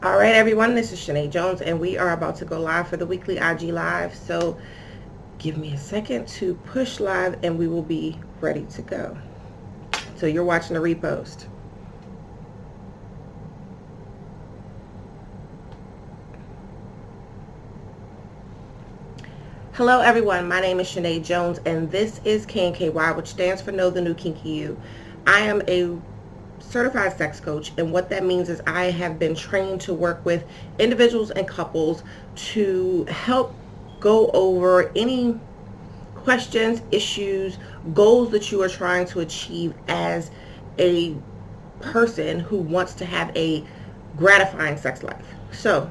All right, everyone, this is Shanae Jones, and we are about to go live for the weekly IG Live. So give me a second to push live, and we will be ready to go. So you're watching the repost. Hello, everyone. My name is Shanae Jones, and this is KNKY, which stands for Know the New Kinky You. I am a certified sex coach, and what that means is I have been trained to work with individuals and couples to help go over any questions, issues, goals that you are trying to achieve as a person who wants to have a gratifying sex life. So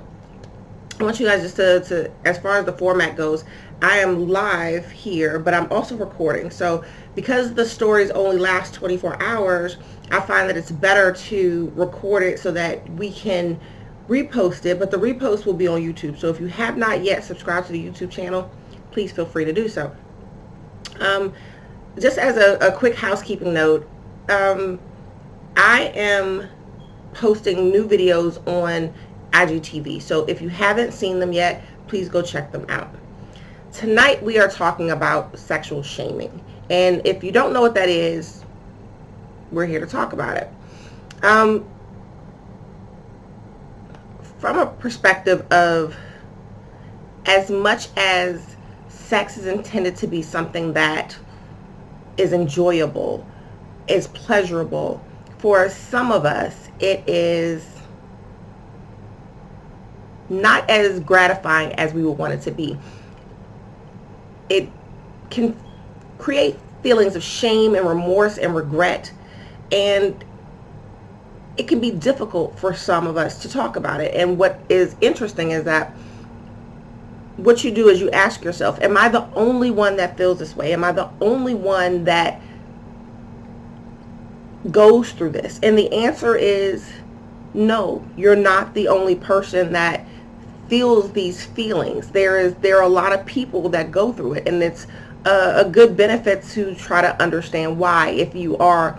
I want you guys just to as far as the format goes, I am live here, but I'm also recording. So because the stories only last 24 hours, I find that it's better to record it so that we can repost it, but the repost will be on YouTube. So if you have not yet subscribed to the YouTube channel, please feel free to do so. Just as a quick housekeeping note, I am posting new videos on IGTV. So if you haven't seen them yet, please go check them out. Tonight we are talking about sexual shaming. And if you don't know what that is, we're here to talk about it. From a perspective of, as much as sex is intended to be something that is enjoyable, is pleasurable, for some of us it is not as gratifying as we would want it to be. It can create feelings of shame and remorse and regret, and it can be difficult for some of us to talk about it. And what is interesting is that what you do is you ask yourself, am I the only one that feels this way? Am I the only one that goes through this? And the answer is no, you're not the only person that feels these feelings. There are a lot of people that go through it, and it's a good benefit to try to understand why, if you are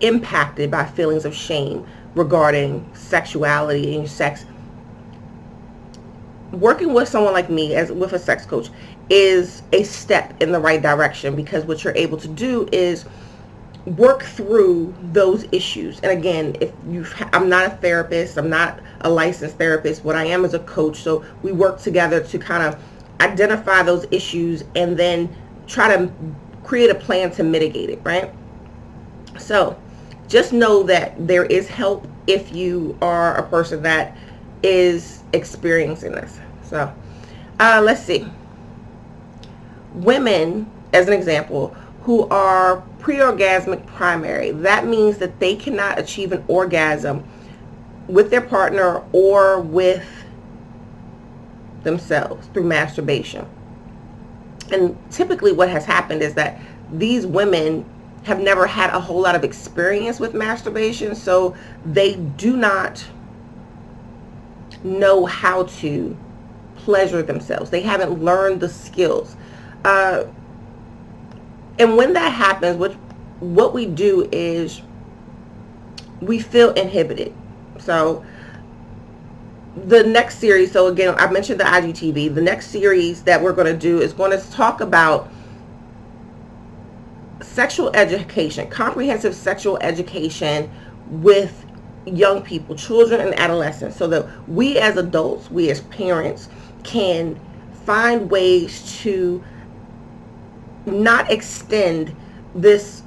impacted by feelings of shame regarding sexuality and sex. Working with someone like me, as with a sex coach, is a step in the right direction, because what you're able to do is work through those issues. And again, I'm not a therapist, I'm not a licensed therapist. What I am is a coach. So we work together to kind of identify those issues and then try to create a plan to mitigate it, right? So just know that there is help if you are a person that is experiencing this. So let's see. Women, as an example, who are pre-orgasmic primary, that means that they cannot achieve an orgasm with their partner or with themselves through masturbation. And typically what has happened is that these women have never had a whole lot of experience with masturbation, so they do not know how to pleasure themselves. They haven't learned the skills. And when that happens, what we do is we feel inhibited. So the next series, so again, I mentioned the IGTV. The next series that we're going to do is going to talk about sexual education, comprehensive sexual education with young people, children and adolescents, so that we as adults, we as parents, can find ways to not extend this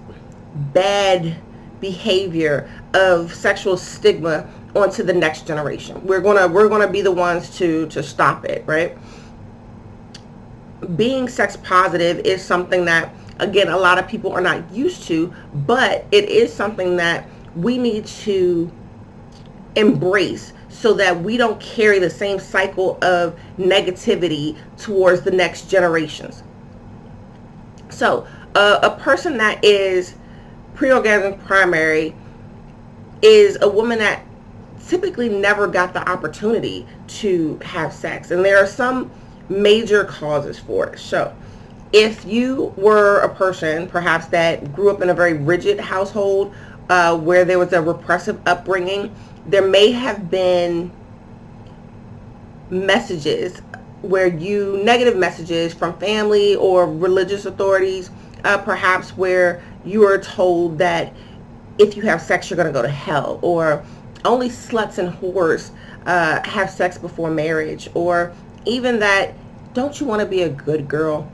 bad behavior of sexual stigma onto the next generation. We're gonna be the ones to stop it, right? Being sex positive is something that, again, a lot of people are not used to, but it is something that we need to embrace so that we don't carry the same cycle of negativity towards the next generations. So a person that is pre-orgasmic primary is a woman that typically never got the opportunity to have sex, and there are some major causes for it. So if you were a person perhaps that grew up in a very rigid household where there was a repressive upbringing, there may have been messages negative messages from family or religious authorities, perhaps where you are told that if you have sex, you're going to go to hell, or only sluts and whores have sex before marriage, or even that, don't you want to be a good girl?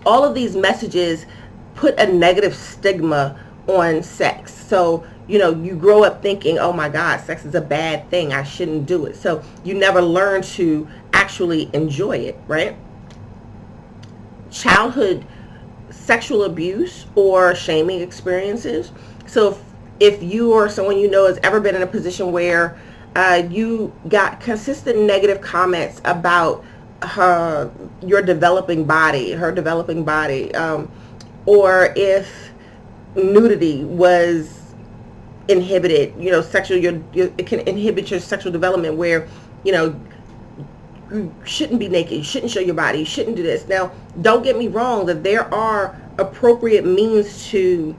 All of these messages put a negative stigma on sex. So, you grow up thinking, oh my God, sex is a bad thing, I shouldn't do it. So you never learn to actually enjoy it, right? Childhood sexual abuse or shaming experiences. So if you or someone has ever been in a position where you got consistent negative comments about her developing body, or if nudity was inhibited, sexual, it can inhibit your sexual development, where you shouldn't be naked, you shouldn't show your body, you shouldn't do this. Now, don't get me wrong, that there are appropriate means to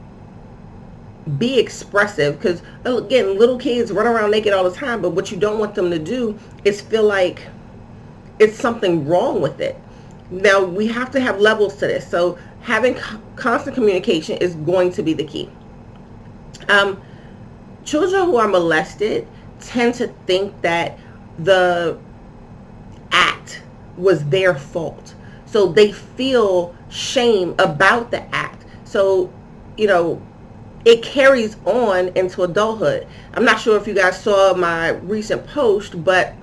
be expressive, because again, little kids run around naked all the time, but what you don't want them to do is feel like it's something wrong with it. Now, we have to have levels to this, so having constant communication is going to be the key. Children who are molested tend to think that the act was their fault. So they feel shame about the act. So, it carries on into adulthood. I'm not sure if you guys saw my recent post, but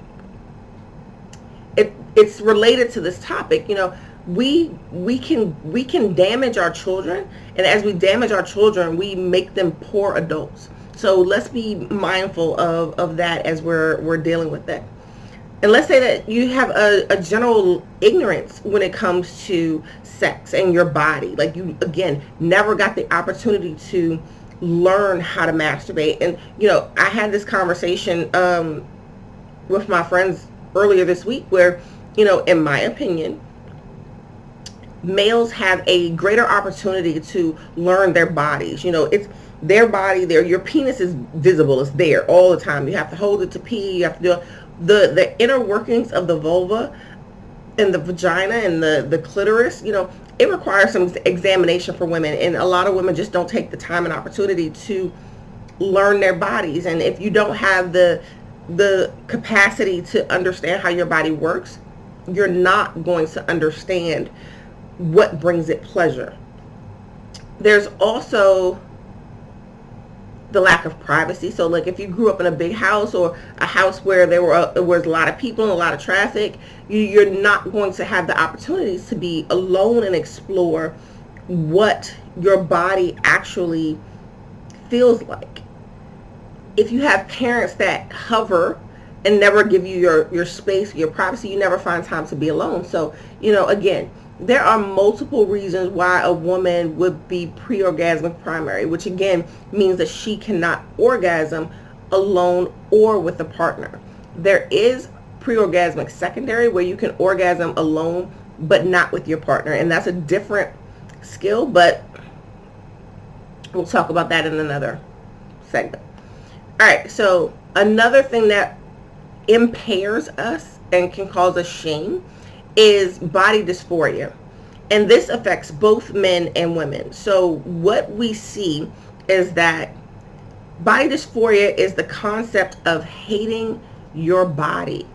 it's related to this topic. We can damage our children, and as we damage our children, we make them poor adults. So let's be mindful of that as we're dealing with that. And let's say that you have a general ignorance when it comes to sex and your body. Like, you, again, never got the opportunity to learn how to masturbate. And, I had this conversation with my friends earlier this week where, in my opinion, males have a greater opportunity to learn their bodies. It's their body, your penis is visible, it's there all the time. You have to hold it to pee, you have to do the inner workings of the vulva and the vagina and the clitoris. It requires some examination for women, and a lot of women just don't take the time and opportunity to learn their bodies. And if you don't have the capacity to understand how your body works, you're not going to understand what brings it pleasure. There's also the lack of privacy. So, like, if you grew up in a big house, or a house where there was a lot of people and a lot of traffic, you're not going to have the opportunities to be alone and explore what your body actually feels like. If you have parents that hover and never give you your space, your privacy, you never find time to be alone. So, again, there are multiple reasons why a woman would be pre-orgasmic primary, which again means that she cannot orgasm alone or with a partner. There is pre-orgasmic secondary, where you can orgasm alone but not with your partner, and that's a different skill, but we'll talk about that in another segment. All right, so another thing that impairs us and can cause us shame is body dysphoria, and this affects both men and women. So what we see is that body dysphoria is the concept of hating your body,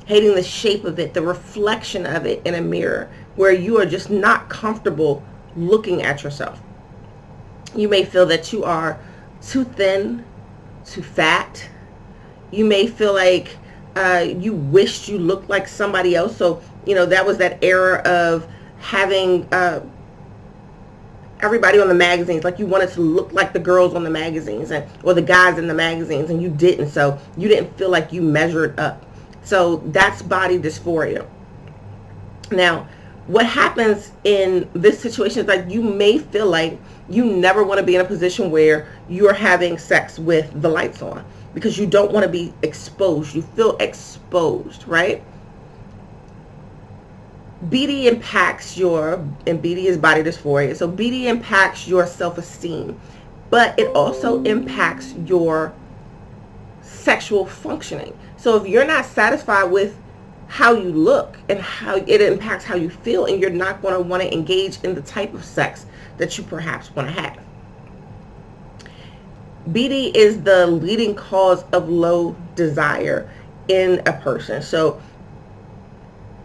hating the shape of it, the reflection of it in a mirror, where you are just not comfortable looking at yourself. You may feel that you are too thin, too fat. You may feel like you wished you looked like somebody else. So, that was that era of having everybody on the magazines, like you wanted to look like the girls on the magazines or the guys in the magazines, and you didn't. So you didn't feel like you measured up. So that's body dysphoria. Now, what happens in this situation is, like, you may feel like you never want to be in a position where you're having sex with the lights on, because you don't want to be exposed. You feel exposed, right? BD impacts and BD is body dysphoria. So BD impacts your self-esteem, but it also impacts your sexual functioning. So if you're not satisfied with how you look and how it impacts how you feel, and you're not going to want to engage in the type of sex that you perhaps want to have. BD is the leading cause of low desire in a person. So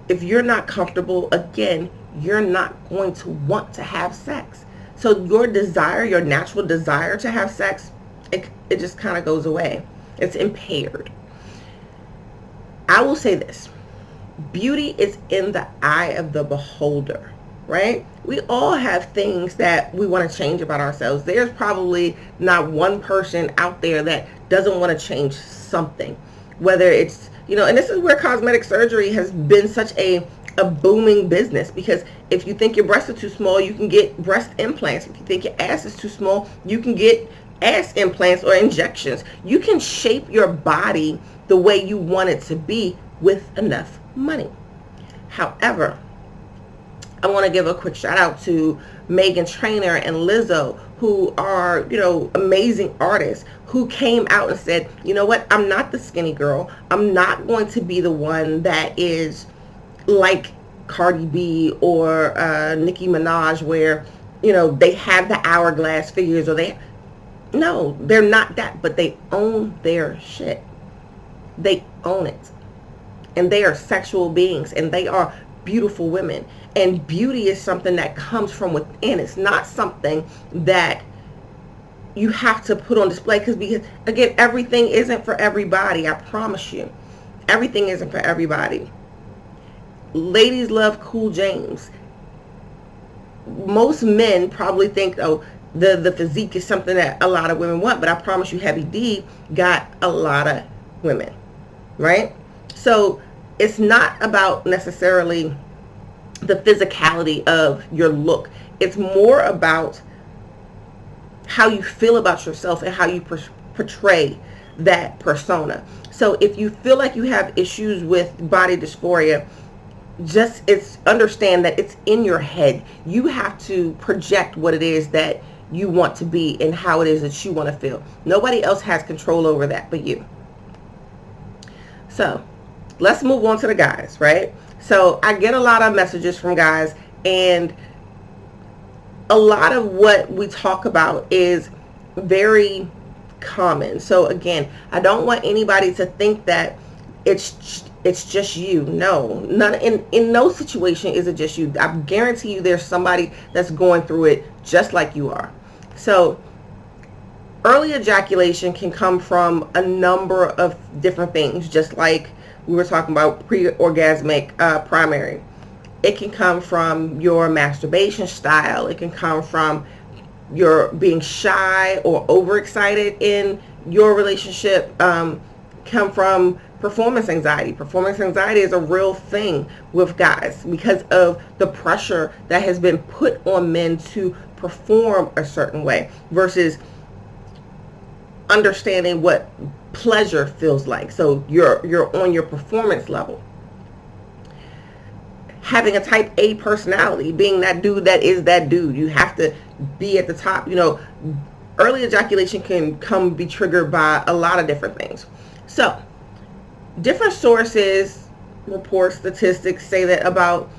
if you're not comfortable, again, you're not going to want to have sex. So your desire, your natural desire to have sex, it just kind of goes away. It's impaired. I will say this. Beauty is in the eye of the beholder, right? We all have things that we want to change about ourselves. There's probably not one person out there that doesn't want to change something, whether it's, and this is where cosmetic surgery has been such a booming business, because if you think your breasts are too small, you can get breast implants. If you think your ass is too small, you can get ass implants or injections. You can shape your body the way you want it to be with enough money. However, I want to give a quick shout out to Meghan Trainor and Lizzo, who are, amazing artists, who came out and said, you know what, I'm not the skinny girl. I'm not going to be the one that is like Cardi B or Nicki Minaj, where, they have the hourglass figures, or no, they're not that, but they own their shit. They own it. And they are sexual beings, and they are beautiful women. And beauty is something that comes from within. It's not something that you have to put on display, because again, everything isn't for everybody. I promise you, everything isn't for everybody. Ladies love Cool James. Most men probably think, oh, the physique is something that a lot of women want, but I promise you, Heavy D got a lot of women, right? So it's not about necessarily the physicality of your look. It's more about how you feel about yourself and how you portray that persona. So if you feel like you have issues with body dysphoria, it's understand that it's in your head. You have to project what it is that you want to be and how it is that you want to feel. Nobody else has control over that but you. So let's move on to the guys, right? So I get a lot of messages from guys, and a lot of what we talk about is very common. So again, I don't want anybody to think that it's just you. No, in no situation is it just you. I guarantee you there's somebody that's going through it just like you are. So early ejaculation can come from a number of different things, just like we were talking about pre-orgasmic primary. It can come from your masturbation style. It can come from your being shy or overexcited in your relationship. Come from performance anxiety. Performance anxiety is a real thing with guys because of the pressure that has been put on men to perform a certain way versus understanding what pleasure feels like. So you're on your performance level. Having a type A personality, being that dude that is that dude. You have to be at the top. Early ejaculation can be triggered by a lot of different things. So different sources report statistics say that about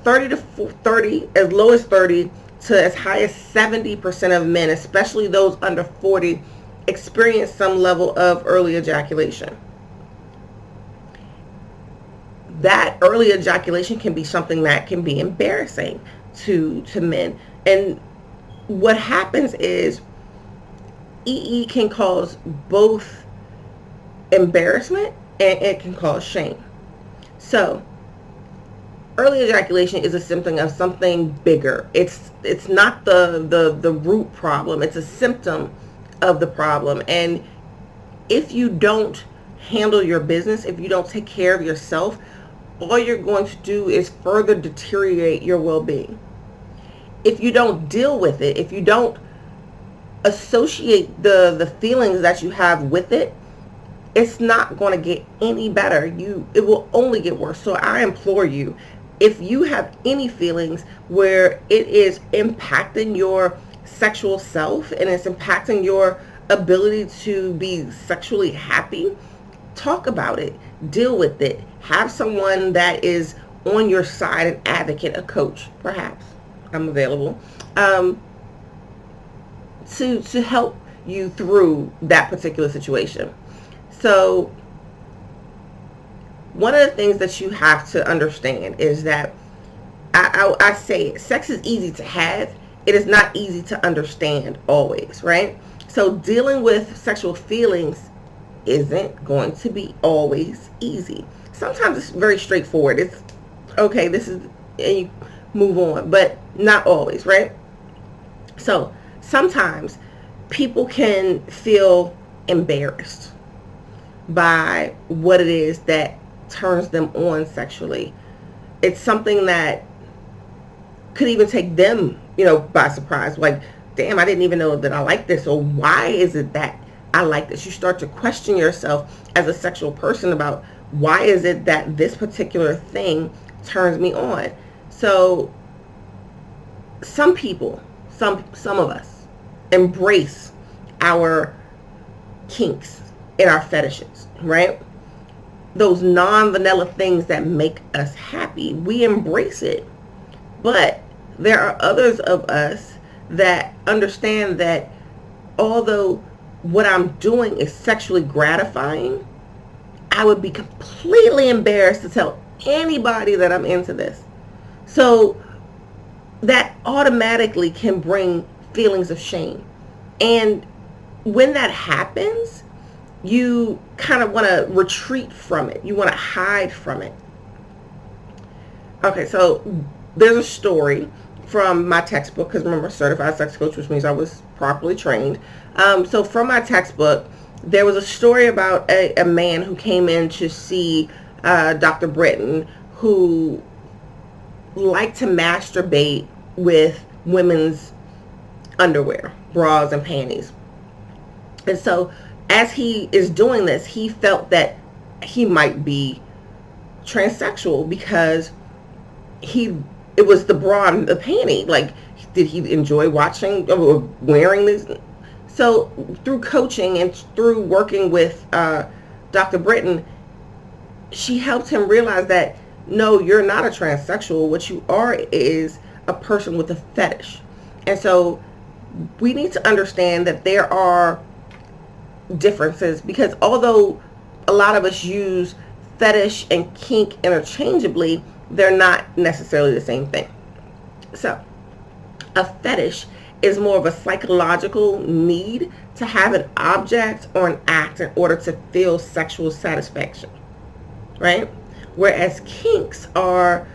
30 to 30, as low as 30 to as high as 70% of men, especially those under 40, experience some level of early ejaculation. That early ejaculation can be something that can be embarrassing to men. And what happens is EE can cause both embarrassment and it can cause shame. So early ejaculation is a symptom of something bigger. It's not the root problem. It's a symptom of the problem. And if you don't handle your business, if you don't take care of yourself, all you're going to do is further deteriorate your well-being. If you don't deal with it, if you don't associate the feelings that you have with it, it's not going to get any better. It will only get worse. So I implore you, if you have any feelings where it is impacting your sexual self and it's impacting your ability to be sexually happy, talk about it, deal with it, have someone that is on your side, an advocate, a coach, perhaps. I'm available to help you through that particular situation. So one of the things that you have to understand is that I say it, sex is easy to have. It is not easy to understand always, right? So dealing with sexual feelings isn't going to be always easy. Sometimes it's very straightforward. It's okay, this is, and you move on, but not always, right? So sometimes people can feel embarrassed by what it is that turns them on sexually. It's something that could even take them, by surprise. Like, damn, I didn't even know that I like this, or why is it that I like this? You start to question yourself as a sexual person about why is it that this particular thing turns me on. So some people, some of us embrace our kinks and our fetishes, right? Those non-vanilla things that make us happy, we embrace it. But there are others of us that understand that although what I'm doing is sexually gratifying, I would be completely embarrassed to tell anybody that I'm into this. So that automatically can bring feelings of shame. And when that happens, you kind of want to retreat from it. You want to hide from it. Okay, so there's a story from my textbook, because remember, certified sex coach, which means I was properly trained. So from my textbook, there was a story about a man who came in to see Dr. Britton, who liked to masturbate with women's underwear, bras and panties. And so as he is doing this, he felt that he might be transsexual because it was the bra and the panty. Like, did he enjoy watching or wearing these? So through coaching and through working with Dr. Britton, she helped him realize that no, you're not a transsexual. What you are is a person with a fetish. And so we need to understand that there are differences, because although a lot of us use fetish and kink interchangeably, they're not necessarily the same thing. So a fetish is more of a psychological need to have an object or an act in order to feel sexual satisfaction, right? Whereas kinks are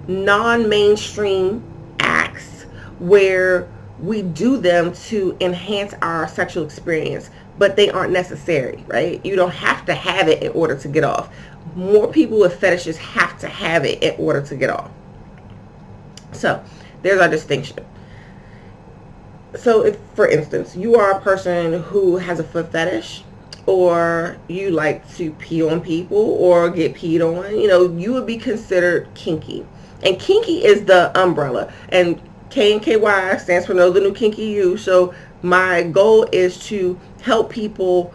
non-mainstream acts where we do them to enhance our sexual experience, but they aren't necessary, right? You don't have to have it in order to get off. More people with fetishes have to have it in order to get off. So there's our distinction. So if, for instance, you are a person who has a foot fetish, or you like to pee on people or get peed on, you would be considered kinky. And kinky is the umbrella. And KNKY stands for Know the New Kinky You. So my goal is to help people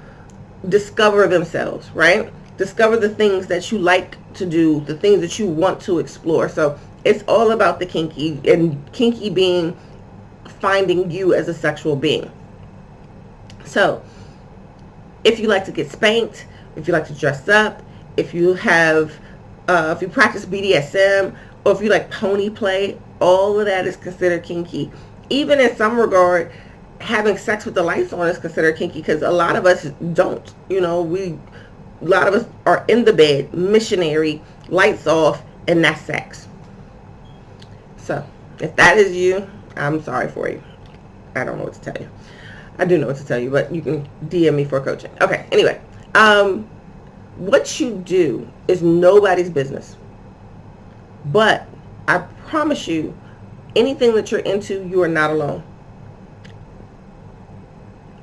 discover themselves, right? Discover the things that you like to do, the things that you want to explore. So it's all about the kinky, and kinky being finding you as a sexual being. So if you like to get spanked, if you like to dress up, if you practice BDSM, or if you like pony play, all of that is considered kinky. Even in some regard, having sex with the lights on is considered kinky, because a lot of us don't. A lot of us are in the bed, missionary, lights off, and that's sex. So if that is you, I'm sorry for you. I don't know what to tell you. I do know what to tell you, but you can DM me for coaching. Okay, anyway. What you do is nobody's business. But I promise you, anything that you're into, you are not alone.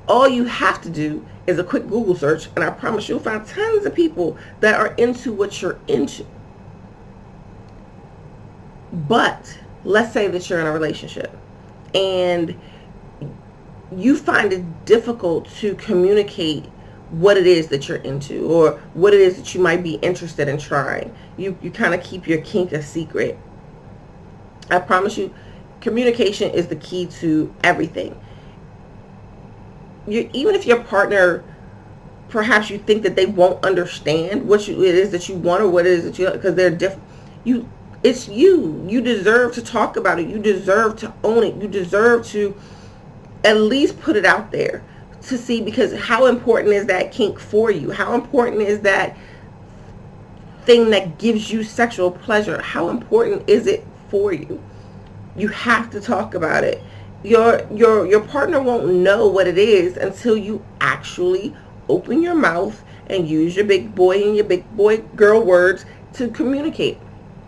All you have to do is a quick Google search, and I promise you'll find tons of people that are into what you're into. But let's say that you're in a relationship and you find it difficult to communicate what it is that you're into or what it is that you might be interested in trying. You kind of keep your kink a secret. I promise you, communication is the key to everything. Even if your partner, perhaps you think that they won't understand what it is that you want or what it is that you, because they're different. It's you. You deserve to talk about it. You deserve to own it. You deserve to at least put it out there to see, because how important is that kink for you? How important is that thing that gives you sexual pleasure? How important is it for you? You have to talk about it. Your partner won't know what it is until you actually open your mouth and use your big boy and your big boy girl words to communicate,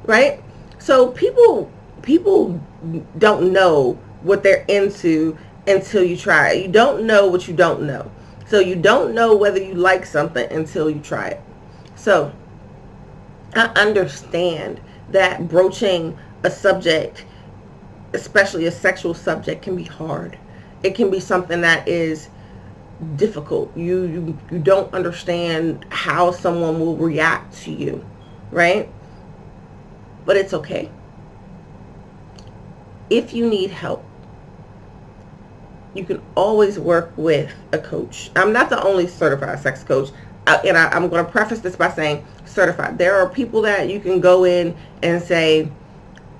right? So people don't know what they're into until you try it. You don't know what you don't know. So you don't know whether you like something until you try it. So I understand that broaching a subject, especially a sexual subject, can be hard. It can be something that is difficult. You don't understand how someone will react to you, right? But it's okay. If you need help, you can always work with a coach. I'm not the only certified sex coach, and I'm going to preface this by saying certified. There are people that you can go in and say,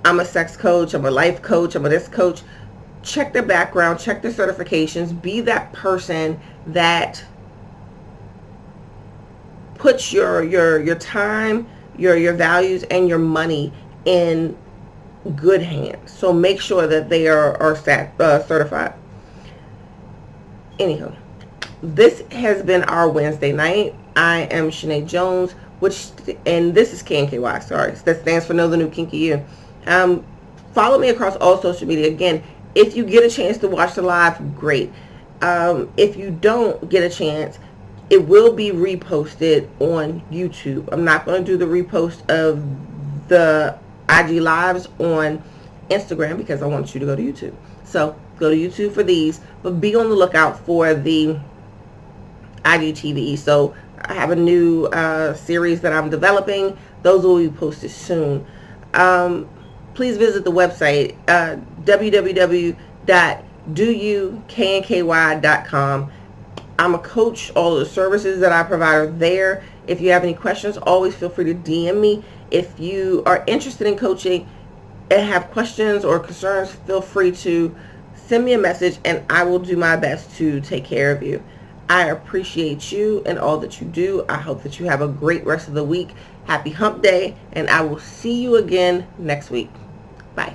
I'm a sex coach, I'm a life coach, I'm a this coach. Check their background, check their certifications, be that person that puts your time, your values, and your money in good hands. So make sure that they are certified. Anyhow, this has been our Wednesday night. I am Shanae Jones, and this is KNKY, sorry. That stands for Know the New Kinky You. Follow me across all social media. Again, if you get a chance to watch the live, great. If you don't get a chance, it will be reposted on YouTube. I'm not going to do the repost of the IG lives on Instagram because I want you to go to YouTube. So go to YouTube for these, but be on the lookout for the IGTV. So I have a new series that I'm developing. Those will be posted soon. Please visit the website, www.doyouknky.com. I'm a coach. All of the services that I provide are there. If you have any questions, always feel free to DM me. If you are interested in coaching and have questions or concerns, feel free to send me a message and I will do my best to take care of you. I appreciate you and all that you do. I hope that you have a great rest of the week. Happy hump day, and I will see you again next week. Bye.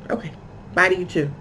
Okay. Bye to you too.